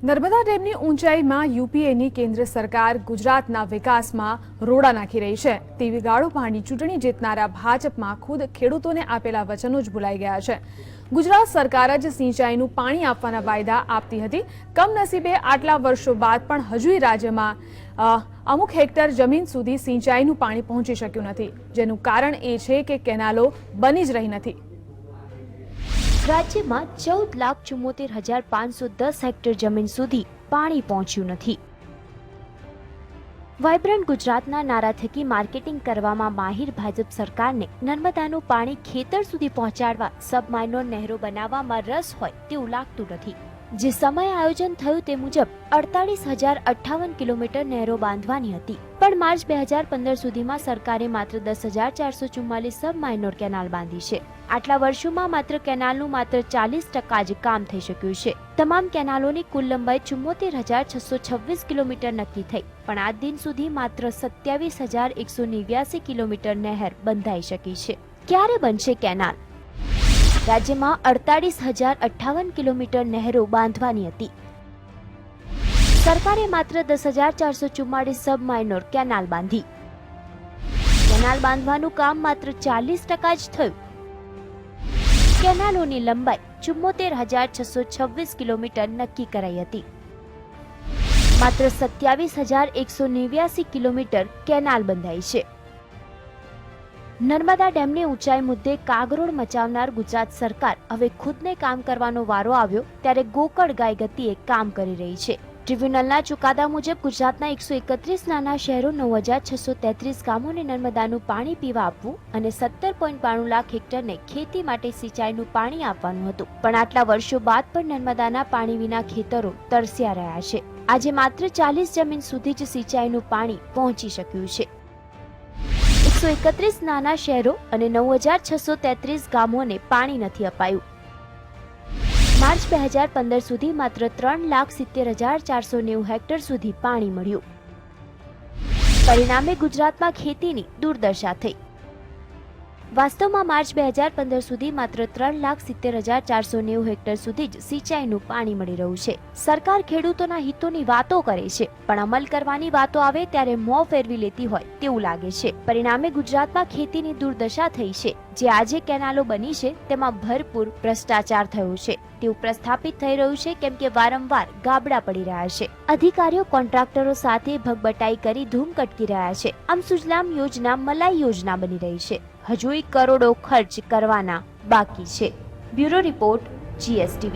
નર્મદા ડેમની ઊંચાઈમાં યુપીએની કેન્દ્ર સરકાર ગુજરાતના વિકાસમાં રોડા નાખી રહી છે તેવી ગાળો પાણી ચૂંટણી જીતનારા ભાજપમાં ખુદ ખેડૂતોને આપેલા વચનો જ ભૂલાઈ ગયા છે। ગુજરાત સરકાર જ સિંચાઈનું પાણી આપવાના વાયદા આપતી હતી। કમનસીબે આટલા વર્ષો બાદ પણ હજુય રાજ્યમાં અમુક હેક્ટર જમીન સુધી સિંચાઈનું પાણી પહોંચી શક્યું નથી, જેનું કારણ એ છે કે કેનાલો બની જ રહી નથી। राज्य में 14,74,510 हेक्टर जमीन सुधी पाणी पहुंच्યું નથી। વાઇબ્રન્ટ ગુજરાતના નારા થકી માર્કેટિંગ કરવામાં માહિર ભાજપ સરકારને નર્મદાનું પાણી ખેતર સુધી પહોંચાડવા સબમાઇનોર નહેરો બનાવવામાં રસ હોય તેવું લાગતું નથી। જે સમય આયોજન થયું તે મુજબ 48,058 કિલોમીટર નહેરો બાંધવાની હતી, પણ માર્ચ 2015 સુધીમાં સરકારે માત્ર 10,444 સબમાઇનોર કેનાલ બાંધી છે। આટલા વર્ષોમાં માત્ર કેનાલનું માત્ર 40% જ કામ થઈ શક્યું છે। તમામ કેનાલોની કુલ લંબાઈ 74,626 કિલોમીટર નક્કી થઈ, પણ આજ દિન સુધી માત્ર 27,189 કિલોમીટર નહેર બંધાઈ શકી છે। ક્યારે બનશે કેનાલ? રાજ્યમાં 48,058 કિલોમીટર નહેરો બાંધવાની હતી। સરકારે માત્ર 10,444 સબમાઇનોર કેનાલ બાંધી। કેનાલ બાંધવાનું કામ માત્ર 40% જ થયું। કેનાલોની લંબાઈ 74,626 કિલોમીટર નક્કી કરાઈ હતી। માત્ર 27,189 કિલોમીટર કેનાલ બંધાઈ છે। નર્મદા ડેમની ઊંચાઈ મુદ્દે કાગરોળ મચાવનાર ગુજરાત સરકાર હવે ખુદને કામ કરવાનો વારો આવ્યો ત્યારે ગોકળ ગાય ગતિએ કામ કરી રહી છે। ટ્રિબ્યુનલના ચુકાદા મુજબ ગુજરાતના 131 નાના શહેરો 9,633 ગામોને નર્મદાનું પાણી પીવા આપવું અને 17.92 લાખ હેક્ટરને ખેતી માટે સિંચાઈનું પાણી આપવાનું હતું, પણ આટલા વર્ષો બાદ પણ નર્મદાના પાણી વિના ખેતરો તરસ્યા રહ્યા છે। આજે માત્ર 40 જમીન સુધી જ સિંચાઈનું પાણી પહોંચી શક્યું છે। 131 નાના શહેરો અને 9,633 ગામોને પાણી નથી અપાયું। માર્ચ 2015 સુધી માત્ર 3,70,490 હેક્ટર સુધી પાણી મળ્યું। પરિણામે ગુજરાતમાં ખેતીની દુર્દશા થઈ। વાસ્તવમાં માર્ચ 2015 સુધી માત્ર 3,70,490 હેક્ટર સુધી જ સિંચાઈનું પાણી મળી રહ્યું છે। સરકાર ખેડૂતોના હિતોની વાતો કરે છે, પણ અમલ કરવાની વાતો આવે ત્યારે મોં ફેરવી લેતી હોય તેવું લાગે છે। પરિણામે ગુજરાતમાં ખેતીની દુર્દશા થઈ છે। જે આજે કેનાલો બની છે તેમાં ભરપૂર ભ્રષ્ટાચાર થયો છે તેવું પ્રસ્થાપિત થઈ રહ્યું છે, કેમ કે વારંવાર ગાબડા પડી રહ્યા છે। અધિકારીઓ કોન્ટ્રાક્ટરો સાથે ભગબટાઈ કરી ધૂમ કટકી રહ્યા છે। આમ સુજલામ યોજના મલાઈ યોજના બની રહી છે। હજુય કરોડો ખર્ચ કરવાના બાકી છે। Bureau report, GSTV।